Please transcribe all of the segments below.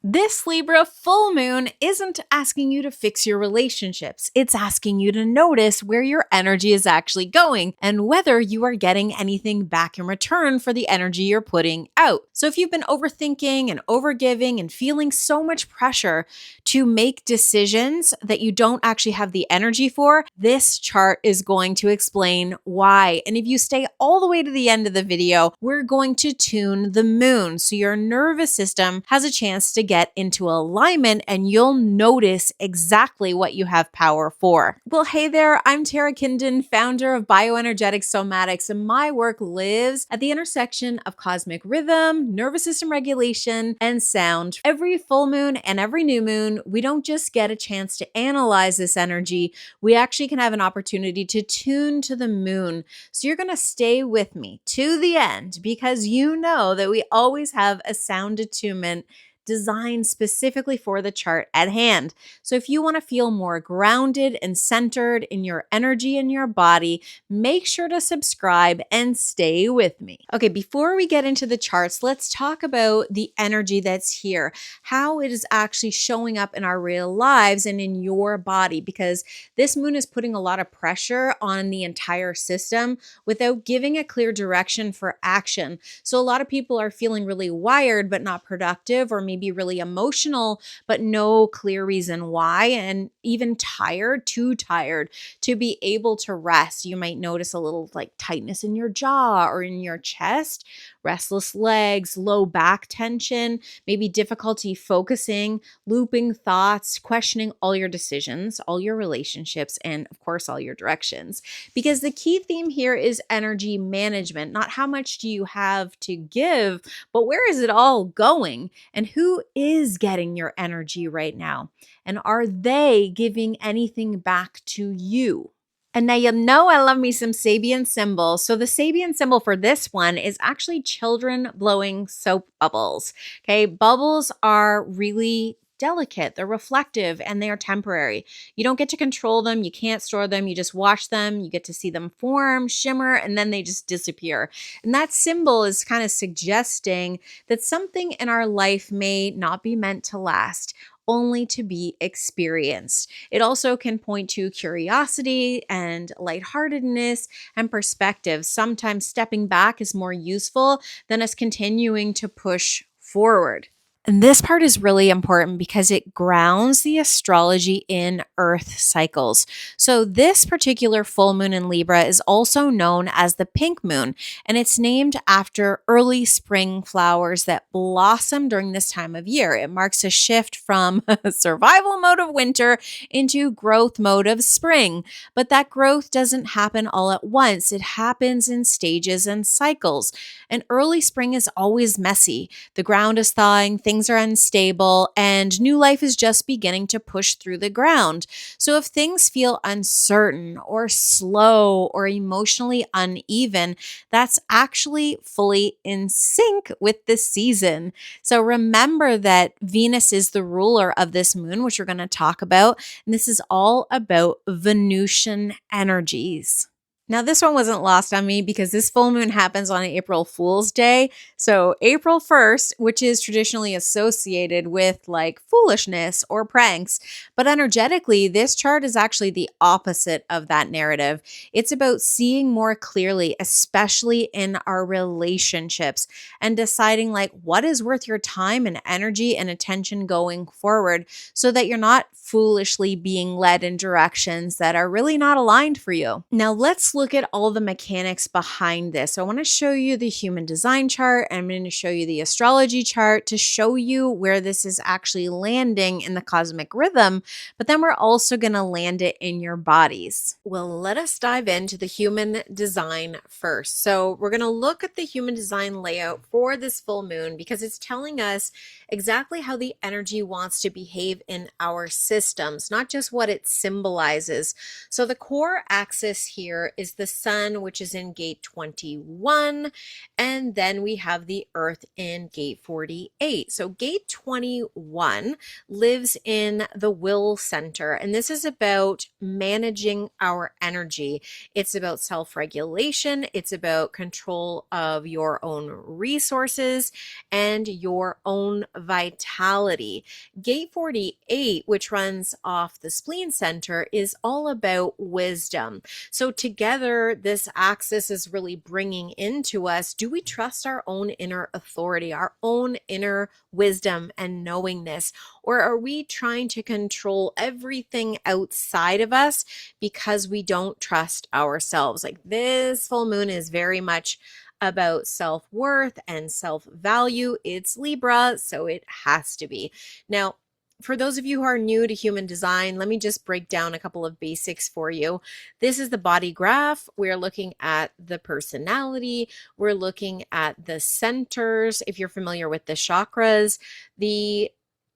This Libra full moon isn't asking you to fix your relationships. It's asking you to notice where your energy is actually going and whether you are getting anything back in return for the energy you're putting out. So if you've been overthinking and overgiving and feeling so much pressure to make decisions that you don't actually have the energy for, this chart is going to explain why. And if you stay all the way to the end of the video, we're going to tune the moon so your nervous system has a chance to get into alignment and you'll notice exactly what you have power for. Well, hey there, I'm Tara Kinden, founder of Bioenergetic Somatics, and my work lives at the intersection of cosmic rhythm, nervous system regulation, and sound. Every full moon and every new moon, we don't just get a chance to analyze this energy, we actually can have an opportunity to tune to the moon. So you're going to stay with me to the end because you know that we always have a sound attunement designed specifically for the chart at hand. So if you want to feel more grounded and centered in your energy and your body, make sure to subscribe and stay with me. Okay, before we get into the charts, let's talk about the energy that's here, how it is actually showing up in our real lives and in your body, because this moon is putting a lot of pressure on the entire system without giving a clear direction for action. So a lot of people are feeling really wired but not productive, or maybe really emotional but no clear reason why, and even tired, too tired to be able to rest. You might notice a little like tightness in your jaw or in your chest, restless legs, low back tension, maybe difficulty focusing, looping thoughts, questioning all your decisions, all your relationships, and of course all your directions. Because the key theme here is energy management, not how much do you have to give, but where is it all going and who is getting your energy right now? And are they giving anything back to you? And now you know I love me some Sabian symbols. So the Sabian symbol for this one is actually children blowing soap bubbles. Okay, bubbles are really delicate, they're reflective, and they are temporary. You don't get to control them, you can't store them, you just watch them, you get to see them form, shimmer, and then they just disappear. And that symbol is kind of suggesting that something in our life may not be meant to last, only to be experienced. It also can point to curiosity and lightheartedness and perspective. Sometimes stepping back is more useful than us continuing to push forward. And this part is really important because it grounds the astrology in Earth cycles. So this particular full moon in Libra is also known as the pink moon, and it's named after early spring flowers that blossom during this time of year. It marks a shift from survival mode of winter into growth mode of spring. But that growth doesn't happen all at once. It happens in stages and cycles. And early spring is always messy. The ground is thawing, things are unstable, and new life is just beginning to push through the ground. So if things feel uncertain or slow or emotionally uneven, that's actually fully in sync with the season. So remember that Venus is the ruler of this moon, which we're going to talk about. And this is all about Venusian energies. Now, this one wasn't lost on me because this full moon happens on April Fool's Day. So April 1st, which is traditionally associated with like foolishness or pranks. But energetically, this chart is actually the opposite of that narrative. It's about seeing more clearly, especially in our relationships, and deciding like what is worth your time and energy and attention going forward so that you're not foolishly being led in directions that are really not aligned for you. Now, let's look at all the mechanics behind this. So I want to show you the human design chart, and I'm going to show you the astrology chart to show you where this is actually landing in the cosmic rhythm, but then we're also going to land it in your bodies. Well, let us dive into the human design first. So we're going to look at the human design layout for this full moon because it's telling us exactly how the energy wants to behave in our systems, not just what it symbolizes. So the core axis here is is the sun, which is in gate 21. And then we have the earth in gate 48. So gate 21 lives in the will center. And this is about managing our energy. It's about self-regulation. It's about control of your own resources and your own vitality. Gate 48, which runs off the spleen center, is all about wisdom. So together, this axis is really bringing into us, do we trust our own inner authority, our own inner wisdom and knowingness? Or are we trying to control everything outside of us because we don't trust ourselves? Like, this full moon is very much about self-worth and self-value. It's Libra, so it has to be. Now, for those of you who are new to human design, let me just break down a couple of basics for you. This is the body graph. We're looking at the personality. We're looking at the centers. If you're familiar with the chakras, the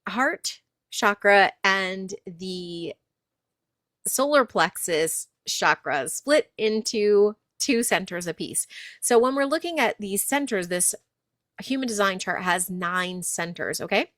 heart chakra and the solar plexus chakras split into 2 centers apiece. So when we're looking at these centers, this human design chart has 9 centers, okay?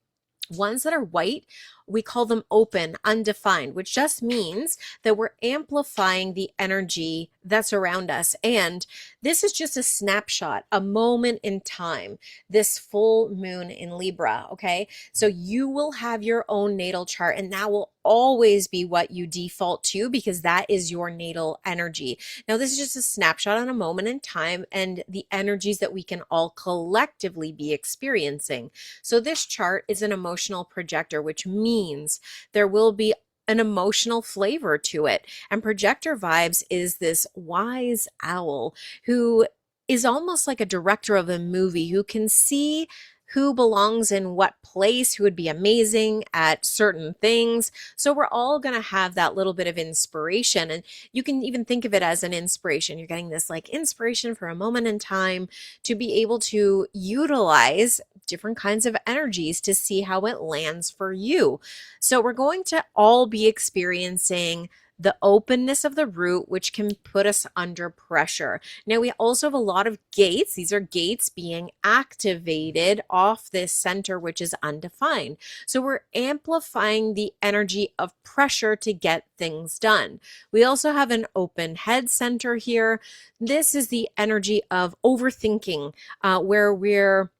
Ones that are white, we call them open, undefined, which just means that we're amplifying the energy that's around us. And this is just a snapshot, a moment in time, this full moon in Libra, okay? So you will have your own natal chart, and that will always be what you default to because that is your natal energy. Now, this is just a snapshot on a moment in time and the energies that we can all collectively be experiencing. So this chart is an emotional projector, which means there will be an emotional flavor to it. And projector vibes is this wise owl who is almost like a director of a movie who can see who belongs in what place, who would be amazing at certain things. So we're all going to have that little bit of inspiration. And you can even think of it as an inspiration. You're getting this like inspiration for a moment in time to be able to utilize different kinds of energies to see how it lands for you. So we're going to all be experiencing the openness of the root, which can put us under pressure. Now, we also have a lot of gates. These are gates being activated off this center, which is undefined. So we're amplifying the energy of pressure to get things done. We also have an open head center here. This is the energy of overthinking, where we're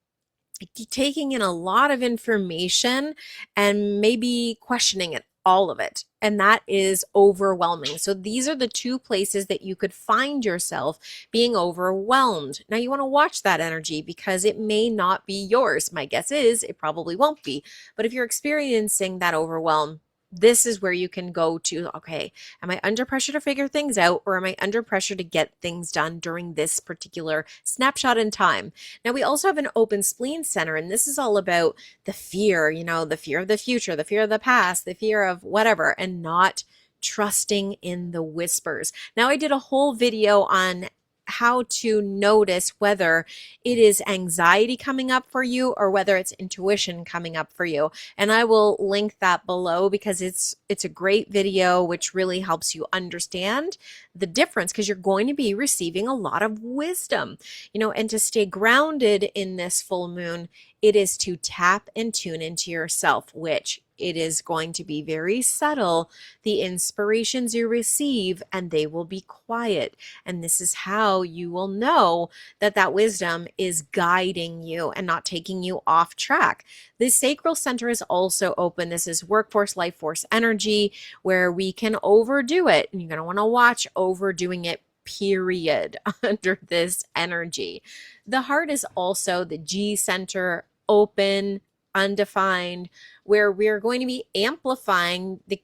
taking in a lot of information and maybe questioning it, all of it. And that is overwhelming. So these are the 2 places that you could find yourself being overwhelmed. Now you want to watch that energy because it may not be yours. My guess is it probably won't be. But if you're experiencing that overwhelm, this is where you can go to, okay, am I under pressure to figure things out, or am I under pressure to get things done during this particular snapshot in time? Now, we also have an open spleen center, and this is all about the fear, the fear of the future, the fear of the past, the fear of whatever, and not trusting in the whispers. Now, I did a whole video on how to notice whether it is anxiety coming up for you or whether it's intuition coming up for you. And I will link that below because it's a great video which really helps you understand the difference, because you're going to be receiving a lot of wisdom, and to stay grounded in this full moon, it is to tap and tune into yourself, which it is going to be very subtle, the inspirations you receive, and they will be quiet. And this is how you will know that that wisdom is guiding you and not taking you off track. The sacral center is also open. This is workforce, life force energy, where we can overdo it. And you're going to want to watch overdoing it, period, under this energy. The heart is also the G center, open, undefined, where we're going to be amplifying the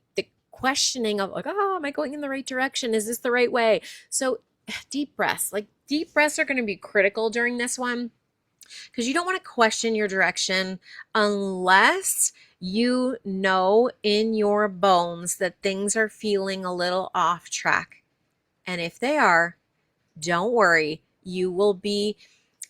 questioning of like, oh, am I going in the right direction? Is this the right way? So deep breaths are going to be critical during this one, because you don't want to question your direction unless you know in your bones that things are feeling a little off track. And if they are, don't worry, you will be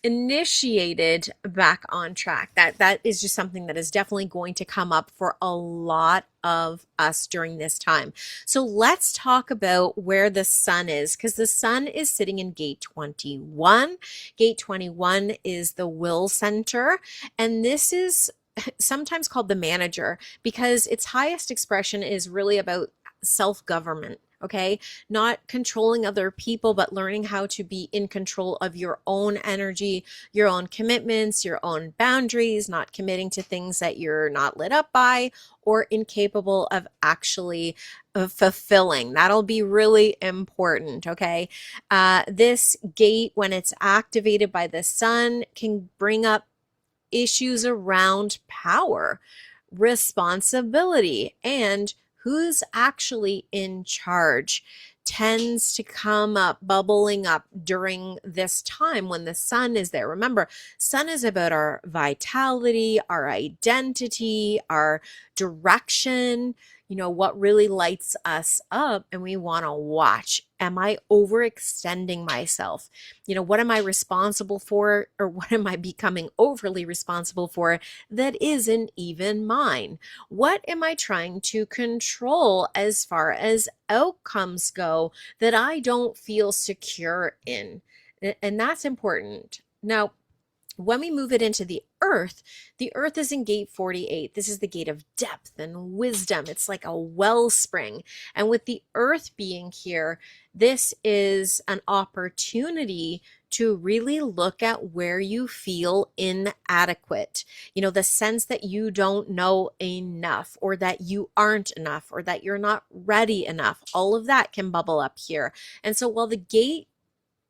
initiated back on track. That is just something that is definitely going to come up for a lot of us during this time. So let's talk about where the sun is, because the sun is sitting in gate 21. Gate 21 is the will center, and this is sometimes called the manager because its highest expression is really about self-government. Okay, not controlling other people, but learning how to be in control of your own energy, your own commitments, your own boundaries, not committing to things that you're not lit up by or incapable of actually fulfilling. That'll be really important. Okay, this gate, when it's activated by the sun, can bring up issues around power, responsibility, and who's actually in charge tends to come up, bubbling up during this time when the sun is there. Remember, sun is about our vitality, our identity, our direction, what really lights us up, and we want to watch. Am I overextending myself? What am I responsible for, or what am I becoming overly responsible for that isn't even mine? What am I trying to control as far as outcomes go that I don't feel secure in? And that's important. Now, when we move it into the earth is in gate 48. This is the gate of depth and wisdom. It's like a wellspring. And with the earth being here, this is an opportunity to really look at where you feel inadequate. The sense that you don't know enough, or that you aren't enough, or that you're not ready enough. All of that can bubble up here. And so while the gate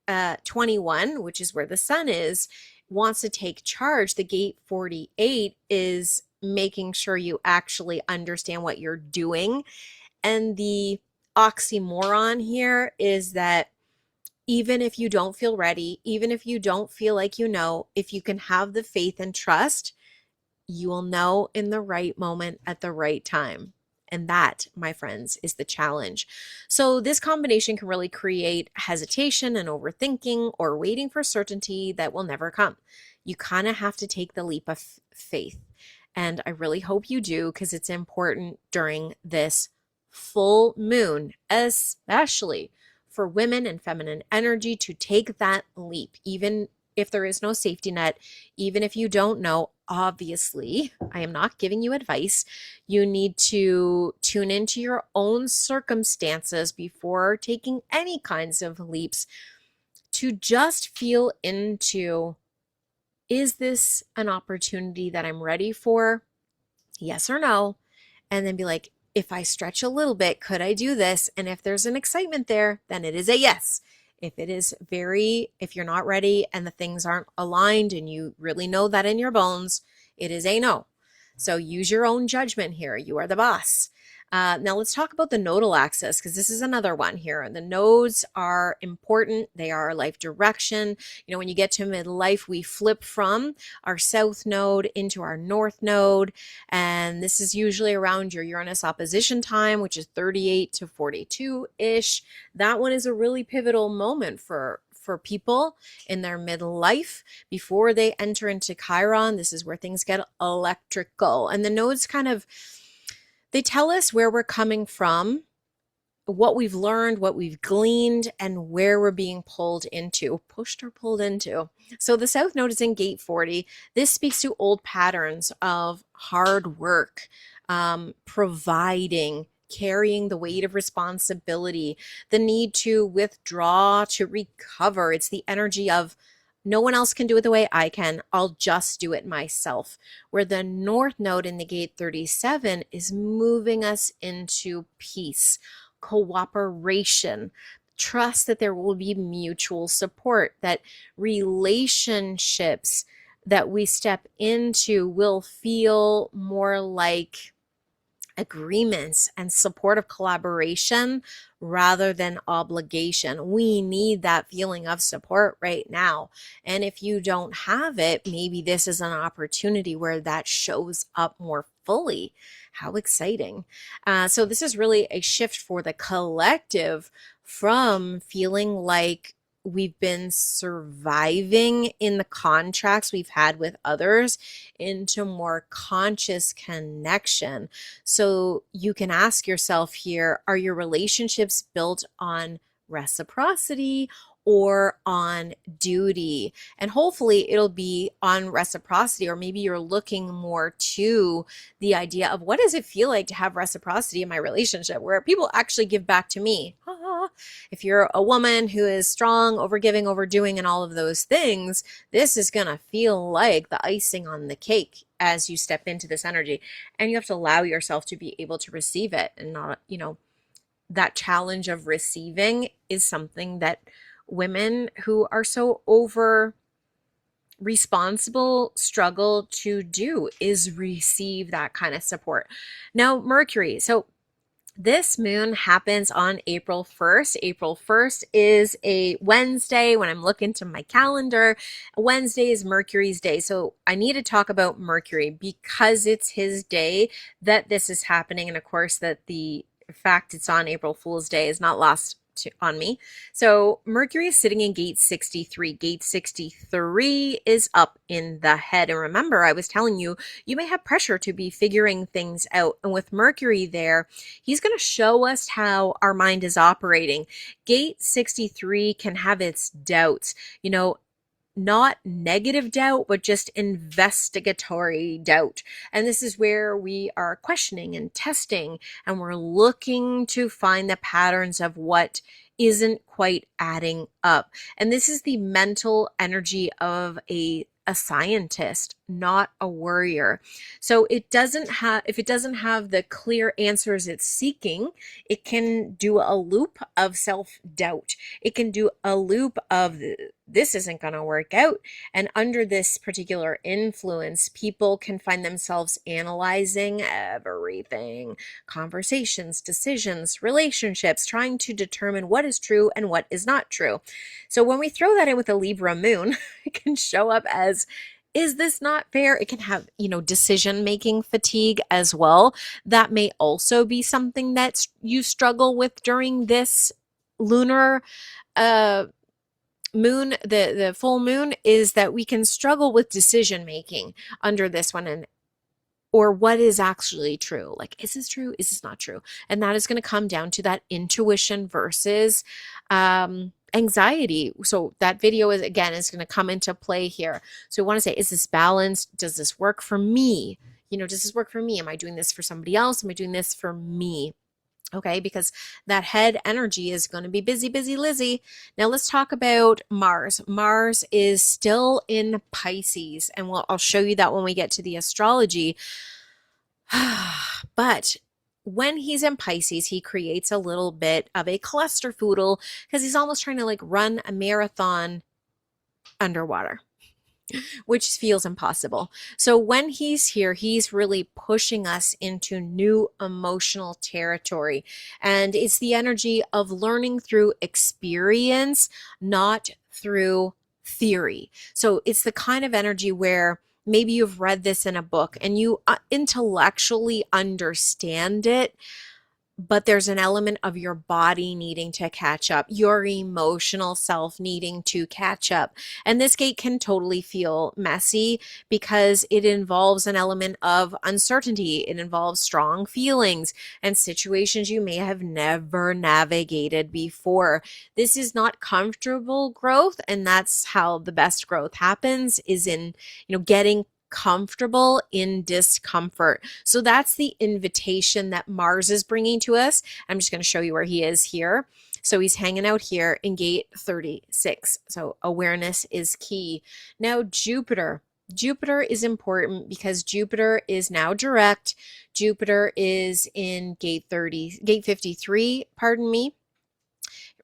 21, which is where the sun is, wants to take charge, the gate 48 is making sure you actually understand what you're doing. And the oxymoron here is that even if you don't feel ready, even if you don't feel like if you can have the faith and trust, you will know in the right moment at the right time. And that, my friends, is the challenge. So this combination can really create hesitation and overthinking, or waiting for certainty that will never come. You kind of have to take the leap of faith. And I really hope you do, because it's important during this full moon, especially for women and feminine energy, to take that leap, even if there is no safety net, even if you don't know. Obviously, I am not giving you advice. You need to tune into your own circumstances before taking any kinds of leaps, to just feel into, is this an opportunity that I'm ready for? Yes or no? And then be like, if I stretch a little bit, could I do this? And if there's an excitement there, then it is a yes. If you're not ready and the things aren't aligned and you really know that in your bones, it is a no. So use your own judgment here. You are the boss. Now let's talk about the nodal axis, because this is another one here. The nodes are important. They are life direction. When you get to midlife, we flip from our south node into our north node. And this is usually around your Uranus opposition time, which is 38 to 42-ish. That one is a really pivotal moment for people in their midlife before they enter into Chiron. This is where things get electrical. And the nodes they tell us where we're coming from, what we've learned, what we've gleaned, and where we're being pushed or pulled into. So the South Node is in gate 40. This speaks to old patterns of hard work, providing, carrying the weight of responsibility, the need to withdraw, to recover. It's the energy of, no one else can do it the way I can. I'll just do it myself. Where the North Node in the gate 37 is moving us into peace, cooperation, trust that there will be mutual support, that relationships that we step into will feel more like agreements and supportive collaboration rather than obligation. We need that feeling of support right now. And if you don't have it, maybe this is an opportunity where that shows up more fully. How exciting. So this is really a shift for the collective from feeling like we've been surviving in the contracts we've had with others into more conscious connection. So you can ask yourself here, are your relationships built on reciprocity or on duty? And hopefully it'll be on reciprocity, or maybe you're looking more to the idea of, what does it feel like to have reciprocity in my relationship where people actually give back to me? If you're a woman who is strong, overgiving, overdoing, and all of those things, this is going to feel like the icing on the cake as you step into this energy. And you have to allow yourself to be able to receive it, and not, that challenge of receiving is something that women who are so over responsible struggle to do, is receive that kind of support. Now, Mercury. So this moon happens on April 1st. April 1st is a Wednesday. When I'm looking to my calendar, Wednesday is Mercury's day. So I need to talk about Mercury because it's his day that this is happening. And of course, that the fact it's on April Fool's Day is not lost on me. So Mercury is sitting in gate 63. Gate 63 is up in the head. And remember, I was telling you, you may have pressure to be figuring things out. And with Mercury there, he's going to show us how our mind is operating. Gate 63 can have its doubts, not negative doubt, but just investigatory doubt. And this is where we are questioning and testing, and we're looking to find the patterns of what isn't quite adding up. And this is the mental energy of a scientist, not a worrier. So if it doesn't have the clear answers it's seeking, it can do a loop of self-doubt. It can do a loop of, this isn't going to work out. And under this particular influence, people can find themselves analyzing everything: conversations, decisions, relationships, trying to determine what is true and what is not true. So when we throw that in with a Libra moon, it can show up as, is this not fair? It can have, decision-making fatigue as well. That may also be something that you struggle with during this lunar moon, the full moon, is that we can struggle with decision making under this one, or what is actually true. Like, is this true? Is this not true? And that is going to come down to that intuition versus anxiety. So that video is going to come into play here. So we want to say, is this balanced? Does this work for me? Does this work for me? Am I doing this for somebody else? Am I doing this for me? Okay, because that head energy is going to be busy, busy Lizzie. Now let's talk about Mars. Mars is still in Pisces, and I'll show you that when we get to the astrology. But when he's in Pisces, he creates a little bit of a clusterfoodle because he's almost trying to run a marathon underwater, which feels impossible. So when he's here, he's really pushing us into new emotional territory. And it's the energy of learning through experience, not through theory. So it's the kind of energy where maybe you've read this in a book and you intellectually understand it, but there's an element of your body needing to catch up, your emotional self needing to catch up. And this gate can totally feel messy because it involves an element of uncertainty. It involves strong feelings and situations you may have never navigated before. This is not comfortable growth, and that's how the best growth happens, is in, getting comfortable in discomfort. So that's the invitation that Mars is bringing to us. I'm just going to show you where he is here. So he's hanging out here in gate 36. So awareness is key. Now Jupiter. Jupiter is important because Jupiter is now direct. Jupiter is in gate 53, pardon me.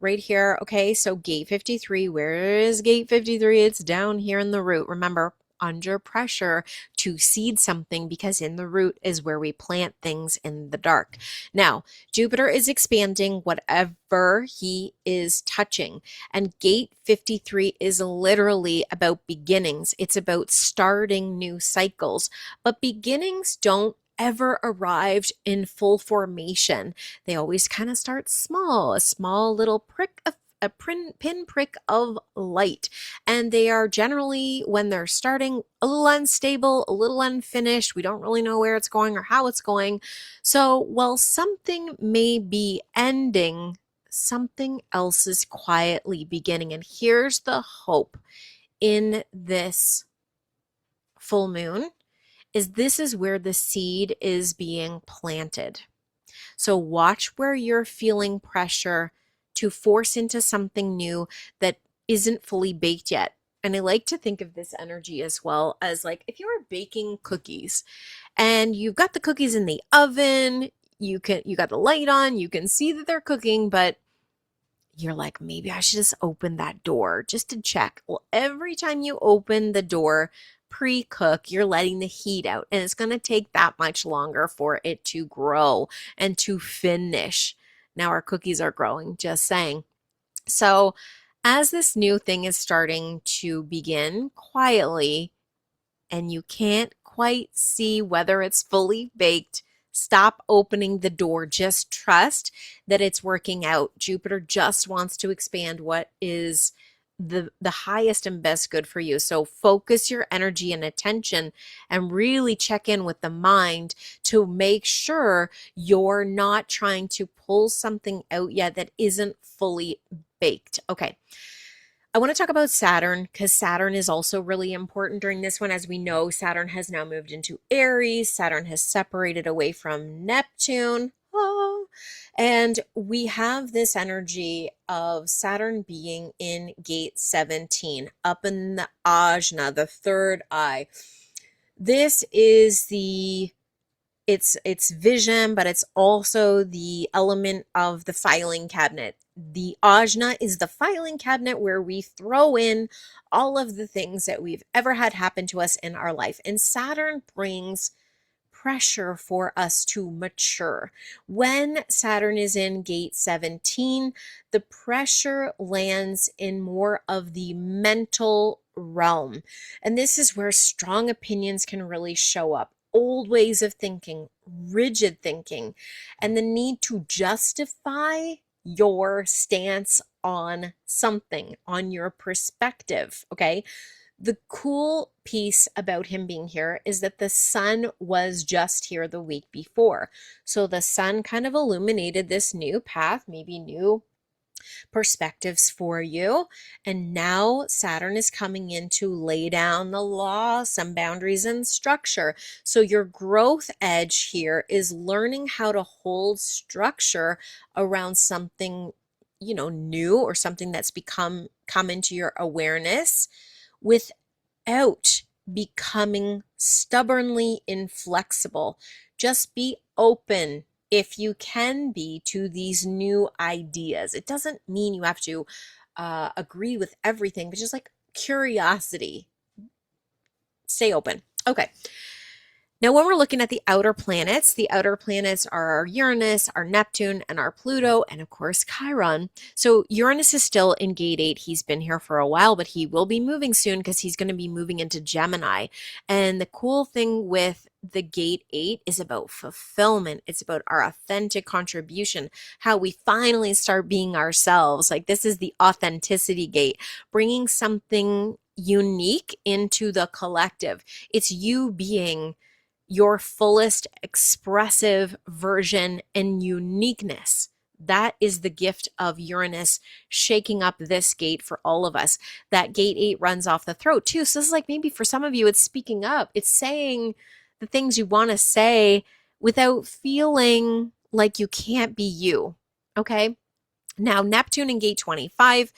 Right here. Okay, so gate 53. Where is gate 53? It's down here in the root. Remember, under pressure to seed something, because in the root is where we plant things in the dark. Now, Jupiter is expanding whatever he is touching. And gate 53 is literally about beginnings. It's about starting new cycles. But beginnings don't ever arrived in full formation. They always kind of start small, a small little prick of a pinprick of light. And they are generally, when they're starting, a little unstable, a little unfinished. We don't really know where it's going or how it's going. So while something may be ending, something else is quietly beginning. And here's the hope in this full moon is this is where the seed is being planted. So watch where you're feeling pressure to force into something new that isn't fully baked yet. And I like to think of this energy as well as like if you were baking cookies and you've got the cookies in the oven, you got the light on, you can see that they're cooking, but you're like, maybe I should just open that door just to check. Well, every time you open the door, pre-cook, you're letting the heat out, and it's going to take that much longer for it to grow and to finish. Now our cookies are growing, just saying. So as this new thing is starting to begin quietly, and you can't quite see whether it's fully baked, stop opening the door. Just trust that it's working out. Jupiter just wants to expand what is the highest and best good for you. So focus your energy and attention and really check in with the mind to make sure you're not trying to pull something out yet that isn't fully baked. Okay. I want to talk about Saturn because Saturn is also really important during this one. As we know, Saturn has now moved into Aries. Saturn has separated away from Neptune. Oh. And we have this energy of Saturn being in gate 17, up in the ajna, the third eye. This is it's vision, but it's also the element of the filing cabinet. The ajna is the filing cabinet where we throw in all of the things that we've ever had happen to us in our life. And Saturn brings pressure for us to mature. When Saturn is in gate 17, the pressure lands in more of the mental realm. And this is where strong opinions can really show up. Old ways of thinking, rigid thinking, and the need to justify your stance on something, on your perspective. Okay. The cool piece about him being here is that the sun was just here the week before. So the sun kind of illuminated this new path, maybe new perspectives for you. And now Saturn is coming in to lay down the law, some boundaries and structure. So your growth edge here is learning how to hold structure around something, new or something that's come into your awareness without becoming stubbornly inflexible. Just be open if you can be to these new ideas. It doesn't mean you have to agree with everything, but just like curiosity. Stay open. Okay. Now, when we're looking at the outer planets are our Uranus, our Neptune, and our Pluto, and of course, Chiron. So Uranus is still in gate 8. He's been here for a while, but he will be moving soon because he's going to be moving into Gemini. And the cool thing with the gate 8 is about fulfillment. It's about our authentic contribution, how we finally start being ourselves. Like this is the authenticity gate, bringing something unique into the collective. It's you being your fullest expressive version and uniqueness. That is the gift of Uranus shaking up this gate for all of us. That gate 8 runs off the throat too. So this is like maybe for some of you, it's speaking up. It's saying the things you want to say without feeling like you can't be you. Okay. Now, Neptune in gate 25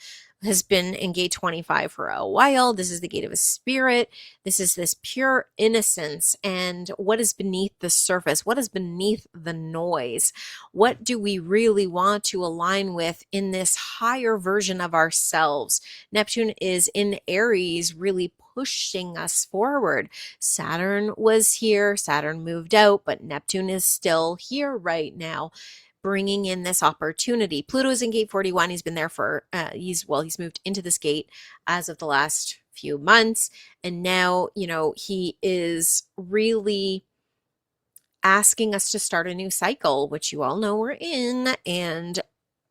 has been in gate 25 for a while. This is the gate of a spirit. This is this pure innocence and what is beneath the surface, what is beneath the noise. What do we really want to align with in this higher version of ourselves? Neptune is in Aries, really pushing us forward. Saturn was here, Saturn moved out, but Neptune is still here right now, bringing in this opportunity. Pluto is in gate 41. He's been there for, he's moved into this gate as of the last few months. And now, he is really asking us to start a new cycle, which you all know we're in. And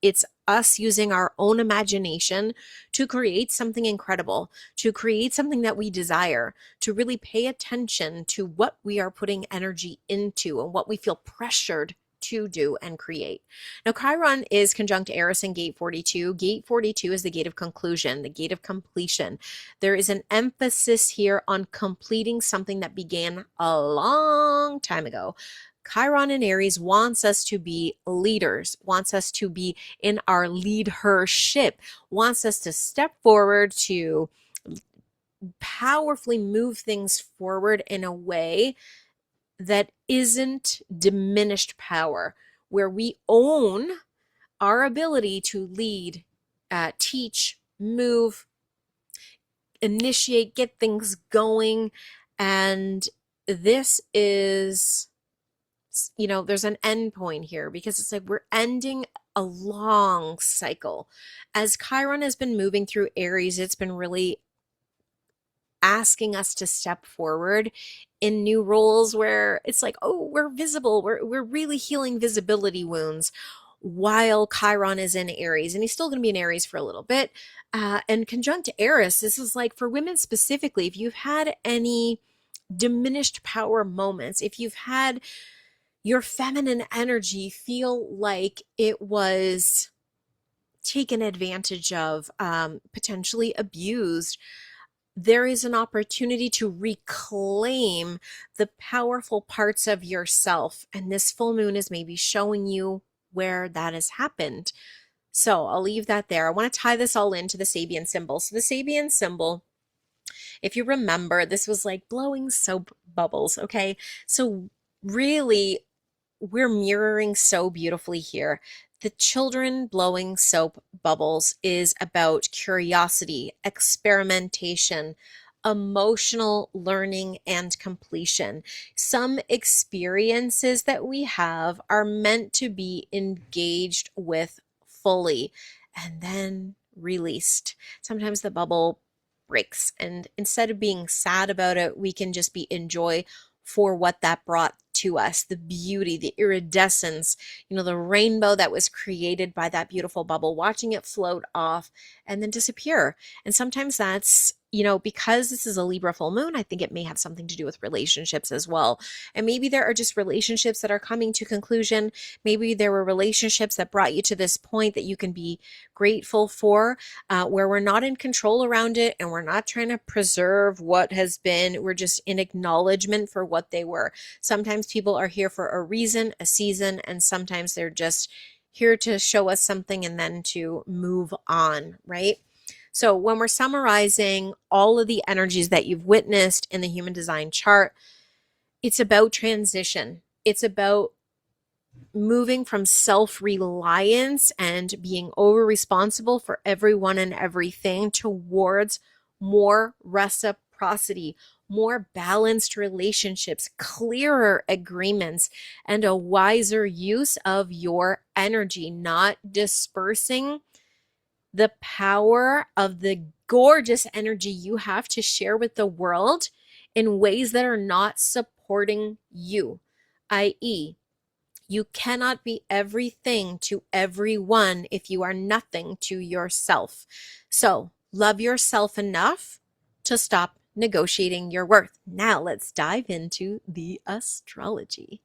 It's us using our own imagination to create something incredible, to create something that we desire, to really pay attention to what we are putting energy into and what we feel pressured to do and create. Now, Chiron is conjunct Eris in gate 42. Gate 42 is the gate of conclusion, the gate of completion. There is an emphasis here on completing something that began a long time ago. Chiron in Aries wants us to be leaders, wants us to be in our leadership, wants us to step forward, to powerfully move things forward in a way that isn't diminished power, where we own our ability to lead, teach, move, initiate, get things going. And this is, there's an end point here, because it's like we're ending a long cycle. As Chiron has been moving through Aries, it's been really asking us to step forward in new roles where it's like, oh, we're visible. We're really healing visibility wounds while Chiron is in Aries, and he's still going to be in Aries for a little bit. And conjunct Eris, this is like for women specifically, if you've had any diminished power moments, if you've had your feminine energy feel like it was taken advantage of, potentially abused, there is an opportunity to reclaim the powerful parts of yourself. And this full moon is maybe showing you where that has happened. So I'll leave that there. I want to tie this all into the Sabian symbol. So the Sabian symbol, if you remember, this was like blowing soap bubbles. Okay. So really, we're mirroring so beautifully here. The children blowing soap bubbles is about curiosity, experimentation, emotional learning, and completion. Some experiences that we have are meant to be engaged with fully and then released. Sometimes the bubble breaks, and instead of being sad about it, we can just be in joy for what that brought to us, the beauty, the iridescence, the rainbow that was created by that beautiful bubble, watching it float off and then disappear. And sometimes that's, because this is a Libra full moon, I think it may have something to do with relationships as well. And maybe there are just relationships that are coming to conclusion. Maybe there were relationships that brought you to this point that you can be grateful for, where we're not in control around it and we're not trying to preserve what has been. We're just in acknowledgement for what they were. Sometimes people are here for a reason, a season, and sometimes they're just here to show us something and then to move on, right? So when we're summarizing all of the energies that you've witnessed in the human design chart, it's about transition. It's about moving from self-reliance and being over-responsible for everyone and everything towards more reciprocity, more balanced relationships, clearer agreements, and a wiser use of your energy, not dispersing the power of the gorgeous energy you have to share with the world in ways that are not supporting you, i.e., you cannot be everything to everyone if you are nothing to yourself. So love yourself enough to stop negotiating your worth. Now let's dive into the astrology.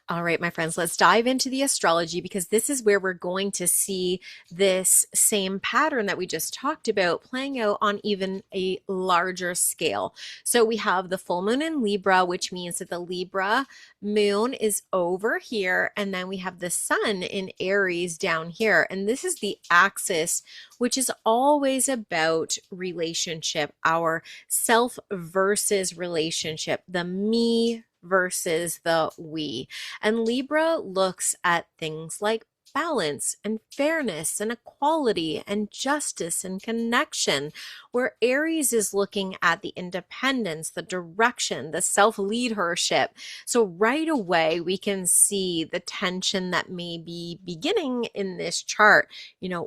All right, my friends, let's dive into the astrology, because this is where we're going to see this same pattern that we just talked about playing out on even a larger scale. So we have the full moon in Libra, which means that the Libra moon is over here, and then we have the sun in Aries down here. And this is the axis, which is always about relationship, our self versus relationship, the me versus the we. And Libra looks at things like balance and fairness and equality and justice and connection, where Aries is looking at the independence, the direction, the self-leadership. So right away, we can see the tension that may be beginning in this chart.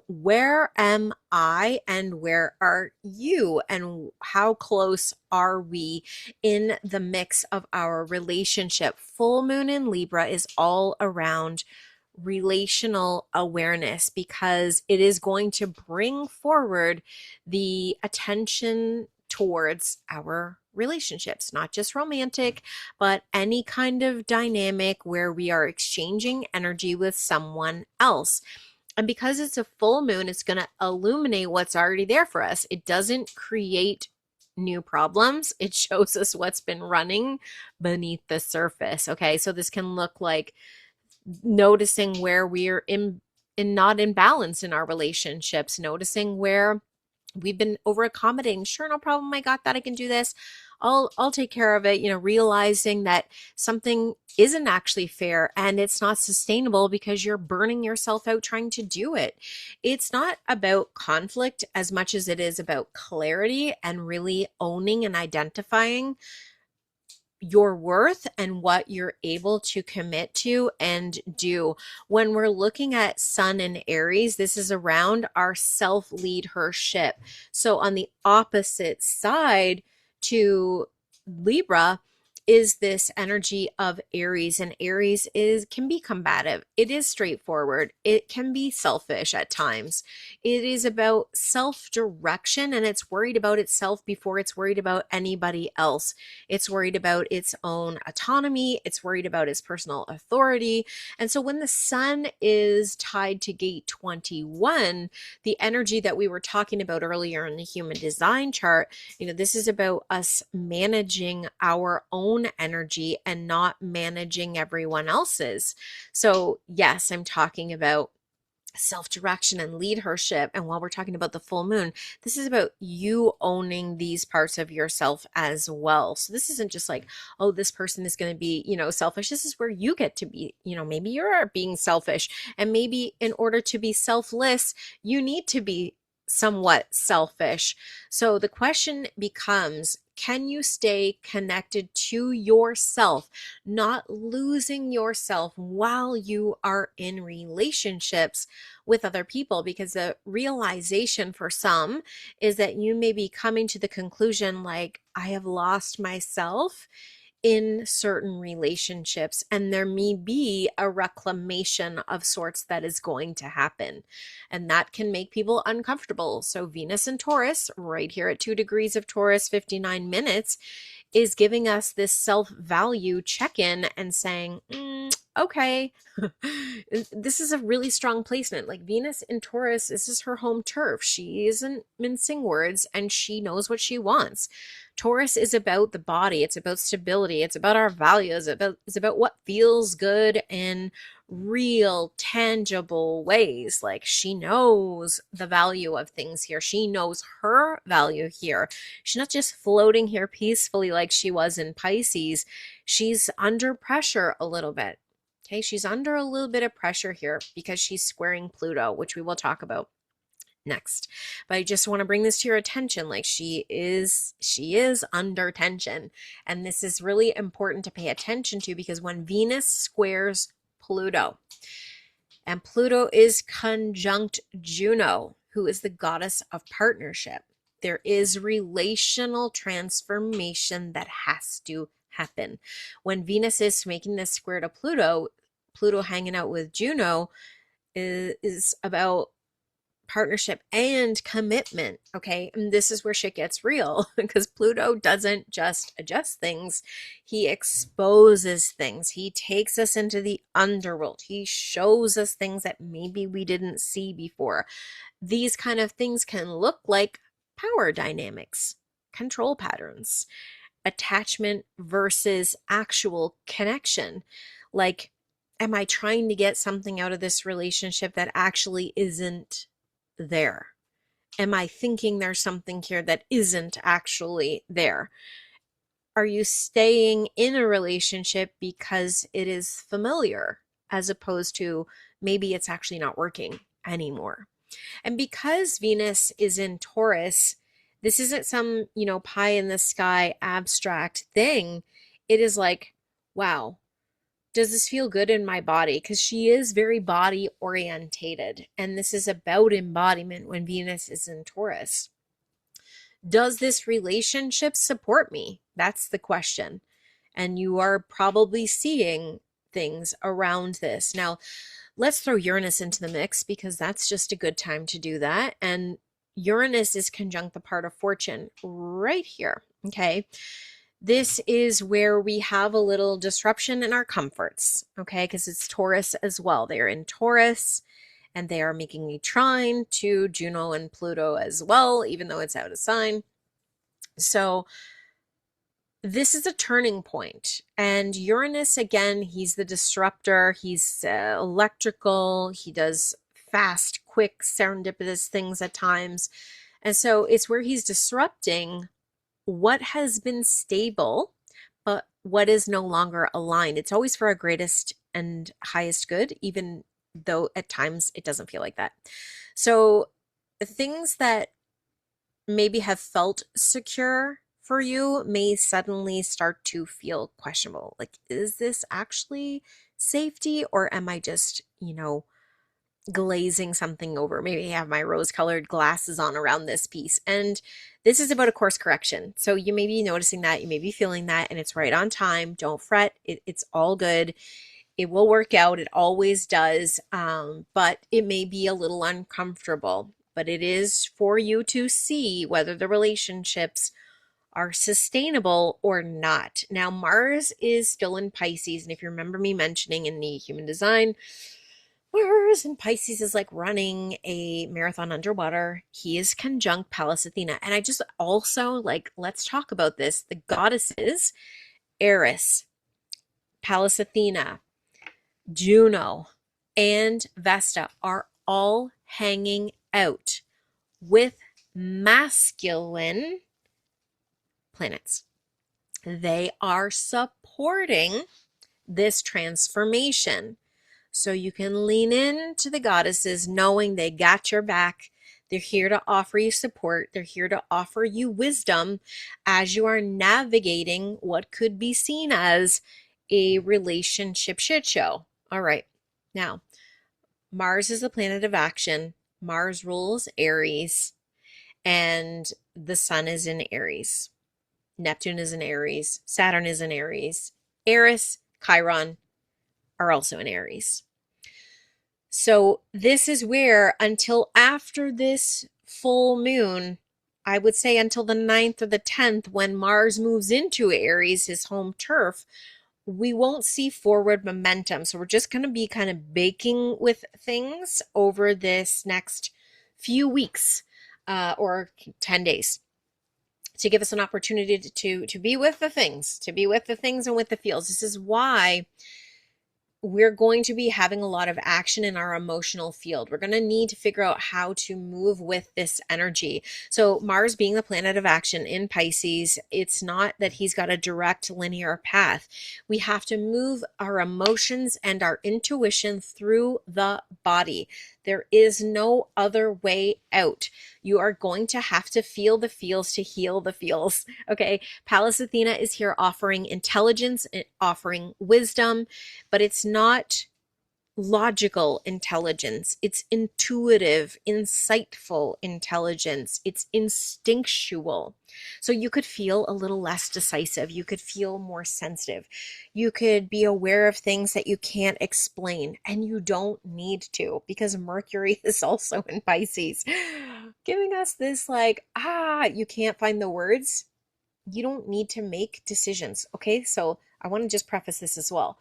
Where am I and where are you? And how close are we in the mix of our relationship? Full moon in Libra is all around relational awareness, because it is going to bring forward the attention towards our relationships, not just romantic, but any kind of dynamic where we are exchanging energy with someone else. And because it's a full moon, it's going to illuminate what's already there for us. It doesn't create new problems. It shows us what's been running beneath the surface. Okay. So this can look like noticing where we're in not in balance in our relationships, noticing where we've been over accommodating. Sure, no problem. I got that. I can do this. I'll take care of it. Realizing that something isn't actually fair and it's not sustainable because you're burning yourself out trying to do it. It's not about conflict as much as it is about clarity and really owning and identifying your worth and what you're able to commit to and do. When we're looking at Sun in Aries, this is around our self-leadership. So on the opposite side to Libra is this energy of Aries, and Aries can be combative. It is straightforward. It can be selfish at times. It is about self-direction, and it's worried about itself before it's worried about anybody else. It's worried about its own autonomy. It's worried about its personal authority. And so when the Sun is tied to gate 21, the energy that we were talking about earlier in the human design chart, this is about us managing our own energy and not managing everyone else's. So yes, I'm talking about self-direction and leadership. And while we're talking about the full moon, this is about you owning these parts of yourself as well. So this isn't just like, oh, this person is going to be, selfish. This is where you get to be, maybe you're being selfish, and maybe in order to be selfless, you need to be somewhat selfish. So the question becomes, can you stay connected to yourself, not losing yourself while you are in relationships with other people? Because the realization for some is that you may be coming to the conclusion like, I have lost myself in certain relationships, and there may be a reclamation of sorts that is going to happen, and that can make people uncomfortable. So Venus in Taurus, right here at 2 degrees of Taurus, 59 minutes, is giving us this self-value check-in and saying, okay, this is a really strong placement. Like Venus in Taurus, this is her home turf. She isn't mincing words, and she knows what she wants. Taurus is about the body. It's about stability. It's about our values. It's about what feels good in real, tangible ways. Like she knows the value of things here. She knows her value here. She's not just floating here peacefully like she was in Pisces. She's under pressure a little bit. Okay, she's under a little bit of pressure here because she's squaring Pluto, which we will talk about next. But I just want to bring this to your attention. Like she is under tension. And this is really important to pay attention to, because when Venus squares Pluto, and Pluto is conjunct Juno, who is the goddess of partnership, there is relational transformation that has to happen. When Venus is making this square to Pluto, Pluto hanging out with Juno is about partnership and commitment. Okay. And this is where shit gets real, because Pluto doesn't just adjust things. He exposes things. He takes us into the underworld. He shows us things that maybe we didn't see before. These kind of things can look like power dynamics, control patterns, attachment versus actual connection. Like, am I trying to get something out of this relationship that actually isn't there? Am I thinking there's something here that isn't actually there? Are you staying in a relationship because it is familiar, as opposed to maybe it's actually not working anymore? And because Venus is in Taurus, this isn't some, pie in the sky abstract thing. It is like, wow, does this feel good in my body? Because she is very body orientated, and this is about embodiment when Venus is in Taurus. Does this relationship support me? That's the question. And you are probably seeing things around this. Now, let's throw Uranus into the mix because that's just a good time to do that. And Uranus is conjunct the part of fortune right here. Okay. This is where we have a little disruption in our comforts. Okay. Because it's Taurus as well. They are in Taurus and they are making a trine to Juno and Pluto as well, even though it's out of sign. So this is a turning point. And Uranus, again, he's the disruptor. He's electrical. He does fast, quick, serendipitous things at times. And so it's where he's disrupting what has been stable, but what is no longer aligned. It's always for our greatest and highest good, even though at times it doesn't feel like that. So things that maybe have felt secure for you may suddenly start to feel questionable. Like, is this actually safety, or am I just, glazing something over? Maybe I have my rose-colored glasses on around this piece. And this is about a course correction. So you may be noticing that, you may be feeling that, and it's right on time. Don't fret. It's all good. It will work out. It always does. But it may be a little uncomfortable. But it is for you to see whether the relationships are sustainable or not. Now, Mars is still in Pisces. And if you remember me mentioning in the human design, Mars in Pisces is like running a marathon underwater. He is conjunct Pallas Athena. And I just also let's talk about this. The goddesses, Eris, Pallas Athena, Juno, and Vesta are all hanging out with masculine planets. They are supporting this transformation. So you can lean into the goddesses knowing they got your back. They're here to offer you support. They're here to offer you wisdom as you are navigating what could be seen as a relationship shit show. All right. Now, Mars is the planet of action. Mars rules Aries, and the sun is in Aries. Neptune is in Aries. Saturn is in Aries. Eris, Chiron are also in Aries. So this is where, until after this full moon, I would say until the 9th or the 10th, when Mars moves into Aries, his home turf, we won't see forward momentum. So we're just going to be kind of baking with things over this next few weeks or 10 days to give us an opportunity to be with the things, and with the feels. This is why we're going to be having a lot of action in our emotional field. We're going to need to figure out how to move with this energy. So Mars being the planet of action in Pisces, it's not that he's got a direct linear path. We have to move our emotions and our intuition through the body. There is no other way out. You are going to have to feel the feels to heal the feels. Okay. Pallas Athena is here offering intelligence, offering wisdom, but it's not logical intelligence. It's intuitive, insightful intelligence. It's instinctual. So you could feel a little less decisive. You could feel more sensitive. You could be aware of things that you can't explain, and you don't need to, because Mercury is also in Pisces, giving us this you can't find the words. You don't need to make decisions. Okay. So I want to just preface this as well,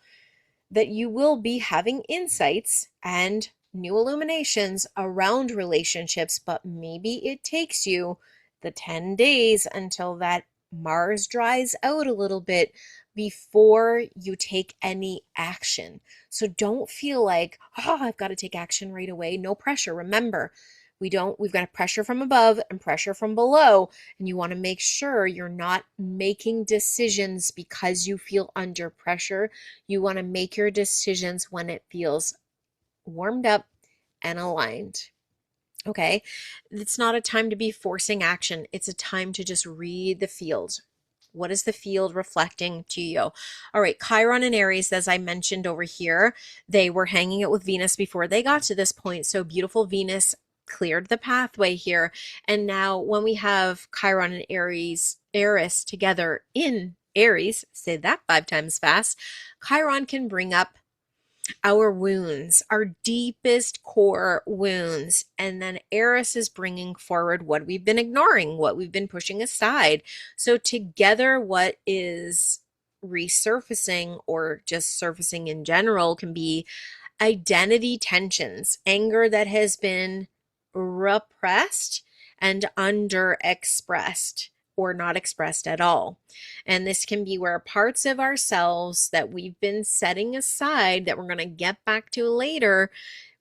that you will be having insights and new illuminations around relationships, but maybe it takes you the 10 days until that Mars dries out a little bit before you take any action. So don't feel like, I've got to take action right away. No pressure. Remember, we've got pressure from above and pressure from below. And you want to make sure you're not making decisions because you feel under pressure. You want to make your decisions when it feels warmed up and aligned. Okay. It's not a time to be forcing action. It's a time to just read the field. What is the field reflecting to you? All right. Chiron and Aries, as I mentioned over here, they were hanging out with Venus before they got to this point. So beautiful Venus cleared the pathway here. And now when we have Chiron and Eris together in Aries, say that 5 times fast, Chiron can bring up our wounds, our deepest core wounds. And then Eris is bringing forward what we've been ignoring, what we've been pushing aside. So, together, what is resurfacing or just surfacing in general can be identity tensions, anger that has been repressed and underexpressed or not expressed at all. And this can be where parts of ourselves that we've been setting aside that we're going to get back to later,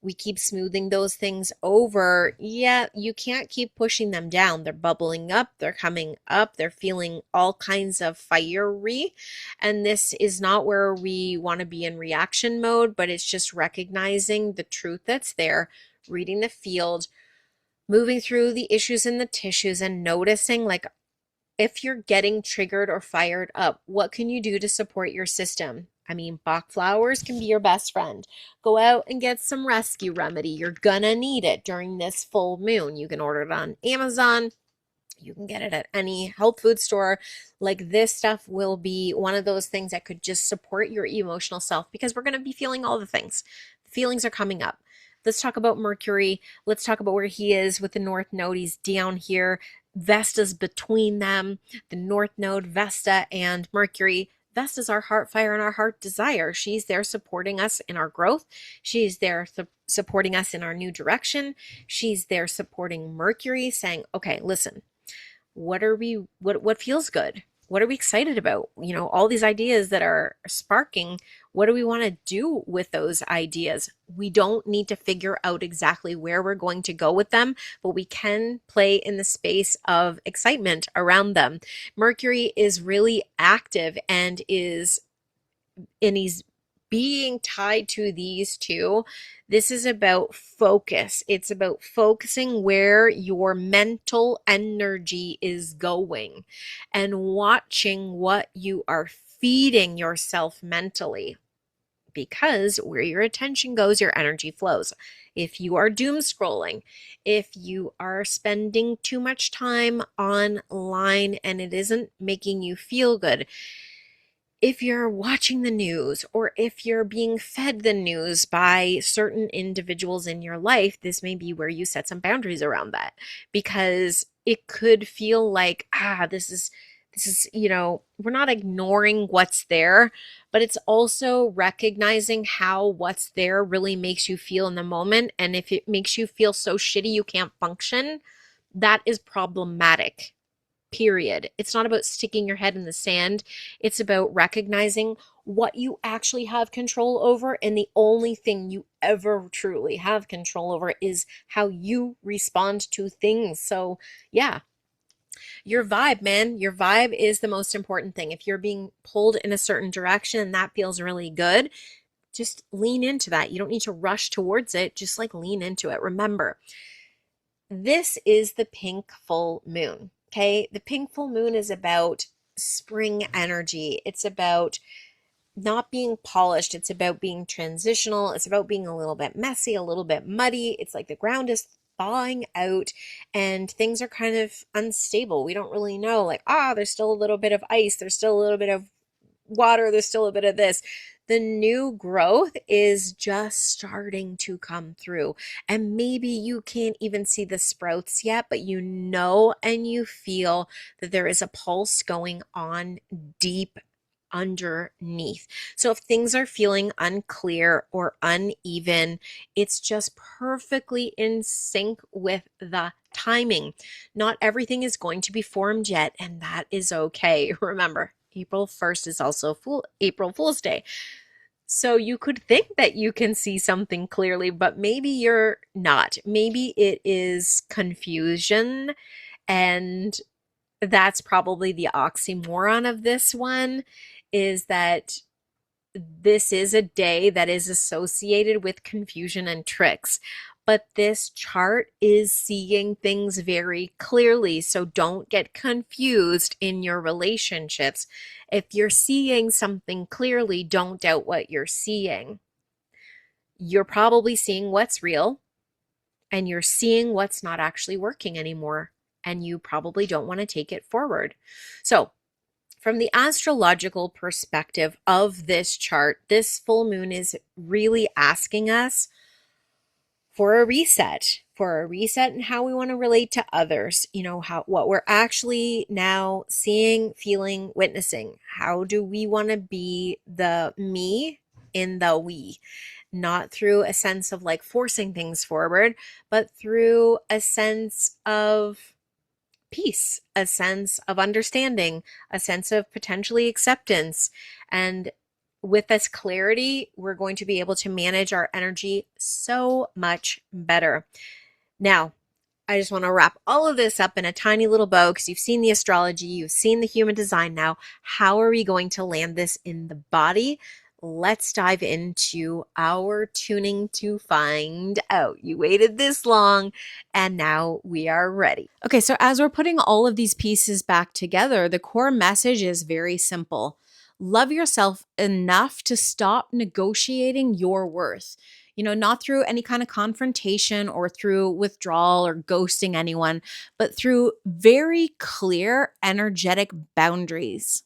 we keep smoothing those things over. Yeah, you can't keep pushing them down. They're bubbling up, they're coming up, they're feeling all kinds of fiery. And this is not where we want to be in reaction mode, but it's just recognizing the truth that's there, reading the field, moving through the issues in the tissues, and noticing, like, if you're getting triggered or fired up, what can you do to support your system? I mean, Bach flowers can be your best friend. Go out and get some rescue remedy. You're gonna need it during this full moon. You can order it on Amazon. You can get it at any health food store. Like, this stuff will be one of those things that could just support your emotional self, because we're going to be feeling all the things. The feelings are coming up. Let's talk about Mercury. Let's talk about where he is with the North Node. He's down here. Vesta's between them. The North Node, Vesta, and Mercury. Vesta's our heart fire and our heart desire. She's there supporting us in our growth. She's there supporting us in our new direction. She's there supporting Mercury, saying, okay, listen, what feels good? What are we excited about? You know, all these ideas that are sparking, what do we want to do with those ideas? We don't need to figure out exactly where we're going to go with them, but we can play in the space of excitement around them. Mercury is really active and he's being tied to these two. This is about focus. It's about focusing where your mental energy is going and watching what you are feeding yourself mentally. Because where your attention goes, your energy flows. If you are doom scrolling, if you are spending too much time online and it isn't making you feel good, if you're watching the news or if you're being fed the news by certain individuals in your life, this may be where you set some boundaries around that, because it could feel like, this is, we're not ignoring what's there, but it's also recognizing how what's there really makes you feel in the moment. And if it makes you feel so shitty you can't function, that is problematic. Period. It's not about sticking your head in the sand. It's about recognizing what you actually have control over. And the only thing you ever truly have control over is how you respond to things. So, yeah, your vibe, man, your vibe is the most important thing. If you're being pulled in a certain direction and that feels really good, just lean into that. You don't need to rush towards it. Just like lean into it. Remember, this is the pink full moon. Okay. The pink full moon is about spring energy. It's about not being polished. It's about being transitional. It's about being a little bit messy, a little bit muddy. It's like the ground is thawing out and things are kind of unstable. We don't really know, like, there's still a little bit of ice. There's still a little bit of water. There's still a bit of this. The new growth is just starting to come through. And maybe you can't even see the sprouts yet, but you know and you feel that there is a pulse going on deep underneath. So if things are feeling unclear or uneven, it's just perfectly in sync with the timing. Not everything is going to be formed yet, and that is okay. Remember, April 1st is also April Fool's Day. So you could think that you can see something clearly, but maybe you're not. Maybe it is confusion, and that's probably the oxymoron of this one, is that this is a day that is associated with confusion and tricks. But this chart is seeing things very clearly. So don't get confused in your relationships. If you're seeing something clearly, don't doubt what you're seeing. You're probably seeing what's real, and you're seeing what's not actually working anymore. And you probably don't want to take it forward. So From the astrological perspective of this chart, this full moon is really asking us for a reset in how we want to relate to others, what we're actually now seeing, feeling, witnessing. How do we want to be the me in the we? Not through a sense of like forcing things forward, but through a sense of peace, a sense of understanding, a sense of potentially acceptance. And with this clarity, we're going to be able to manage our energy so much better. Now, I just want to wrap all of this up in a tiny little bow because you've seen the astrology, you've seen the human design now. How are we going to land this in the body? Let's dive into our tuning to find out. You waited this long and now we are ready. Okay, so as we're putting all of these pieces back together, the core message is very simple. Love yourself enough to stop negotiating your worth. Not through any kind of confrontation or through withdrawal or ghosting anyone, but through very clear energetic boundaries.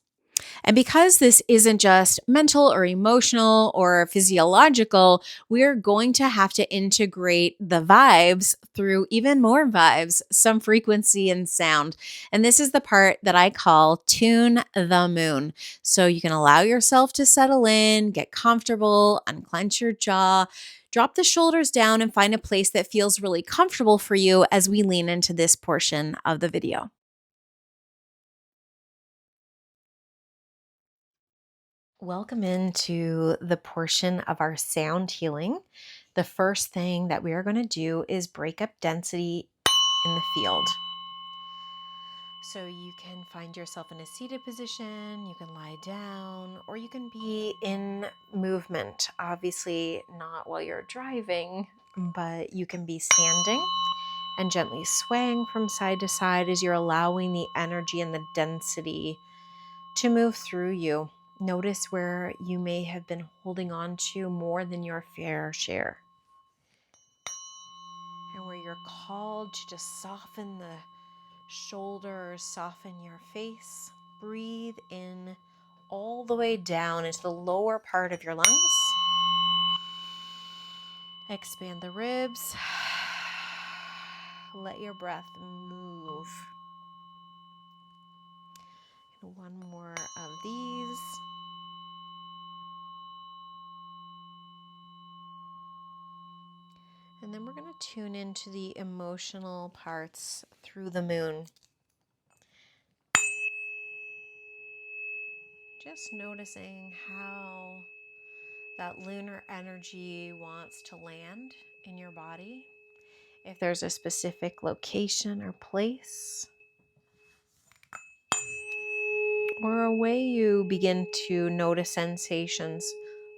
And because this isn't just mental or emotional or physiological, we're going to have to integrate the vibes through even more vibes, some frequency and sound. And this is the part that I call tune the moon. So you can allow yourself to settle in, get comfortable, unclench your jaw, drop the shoulders down, and find a place that feels really comfortable for you as we lean into this portion of the video. Welcome into the portion of our sound healing. The first thing that we are going to do is break up density in the field. So you can find yourself in a seated position, you can lie down, or you can be in movement. Obviously, not while you're driving, but you can be standing and gently swaying from side to side as you're allowing the energy and the density to move through you. Notice where you may have been holding on to more than your fair share. And where you're called to just soften the shoulders, soften your face. Breathe in all the way down into the lower part of your lungs. Expand the ribs. Let your breath move. And one more of these. And then we're going to tune into the emotional parts through the moon. Just noticing how that lunar energy wants to land in your body. If there's a specific location or place, or a way you begin to notice sensations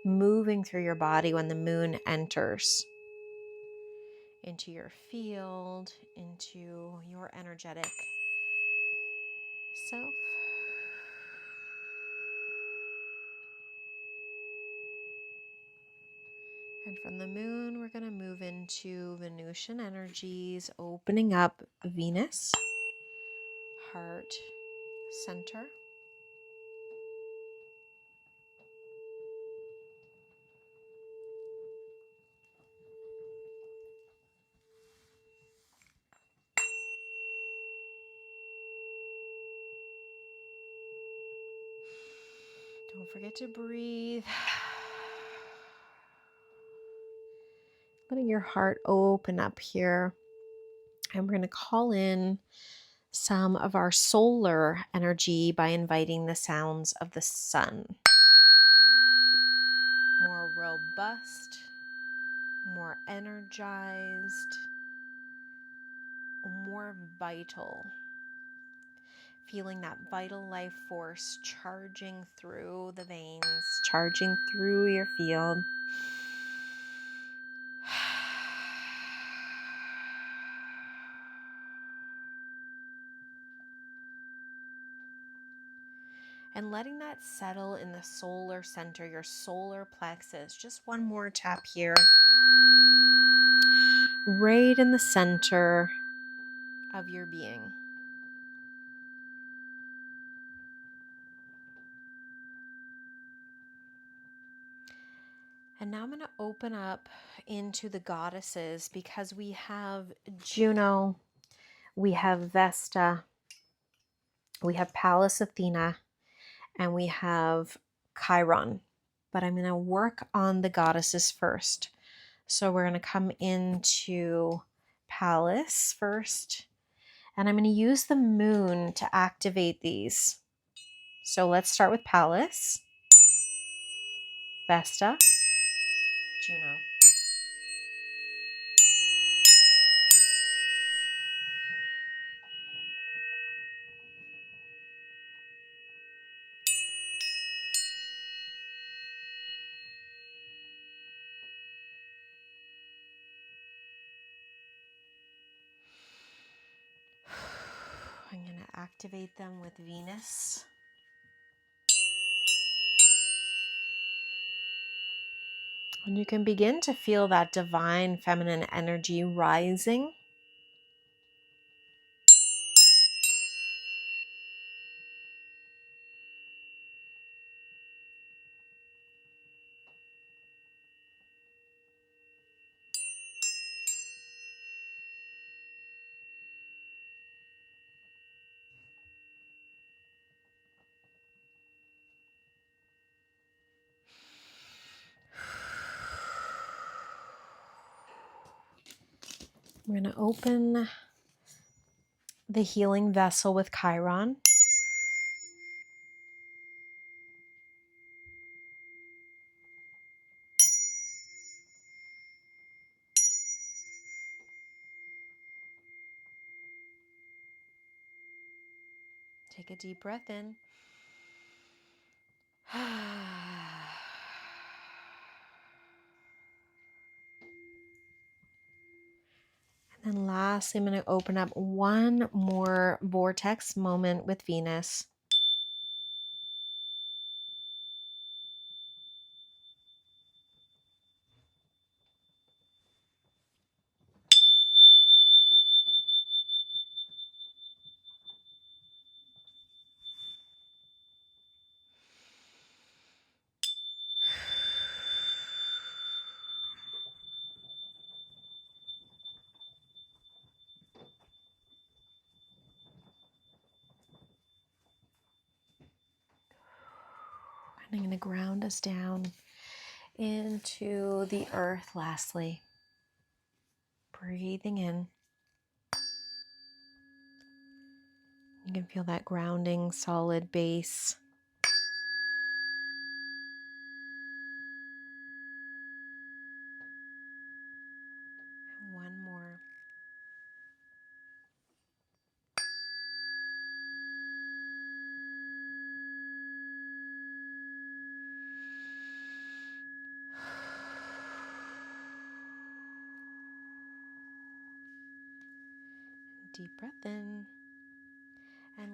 moving through your body when the moon enters into your field, into your energetic self. And from the moon, we're going to move into Venusian energies, opening up Venus, heart center. Don't forget to breathe. Letting your heart open up here. And we're going to call in some of our solar energy by inviting the sounds of the sun. More robust, more energized, more vital. Feeling that vital life force charging through the veins, charging through your field. And letting that settle in the solar center, your solar plexus. Just one more tap here. Right in the center of your being. And now I'm going to open up into the goddesses because we have Juno, we have Vesta, we have Pallas Athena, and we have Chiron. But I'm going to work on the goddesses first. So we're going to come into Pallas first, and I'm going to use the moon to activate these. So let's start with Pallas, Vesta, Juno. I'm going to activate them with Venus. And you can begin to feel that divine feminine energy rising. We're going to open the healing vessel with Chiron. Take a deep breath in. And then lastly, I'm going to open up one more vortex moment with Venus. And I'm going to ground us down into the earth lastly. Breathing in. You can feel that grounding, solid base. And one more. Deep breath in.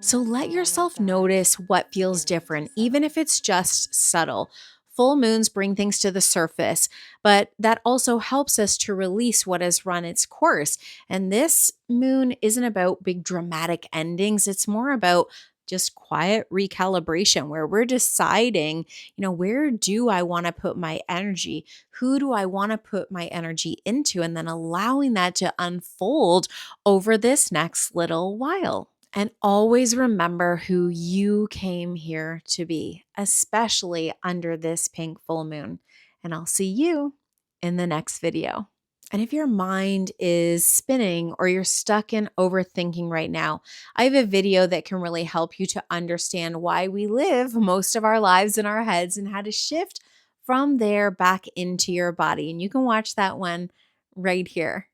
So let yourself notice what feels different, even if it's just subtle. Full moons bring things to the surface, but that also helps us to release what has run its course. And this moon isn't about big dramatic endings. It's more about just quiet recalibration where we're deciding, where do I want to put my energy? Who do I want to put my energy into? And then allowing that to unfold over this next little while. And always remember who you came here to be, especially under this pink full moon. And I'll see you in the next video. And if your mind is spinning or you're stuck in overthinking right now, I have a video that can really help you to understand why we live most of our lives in our heads and how to shift from there back into your body. And you can watch that one right here.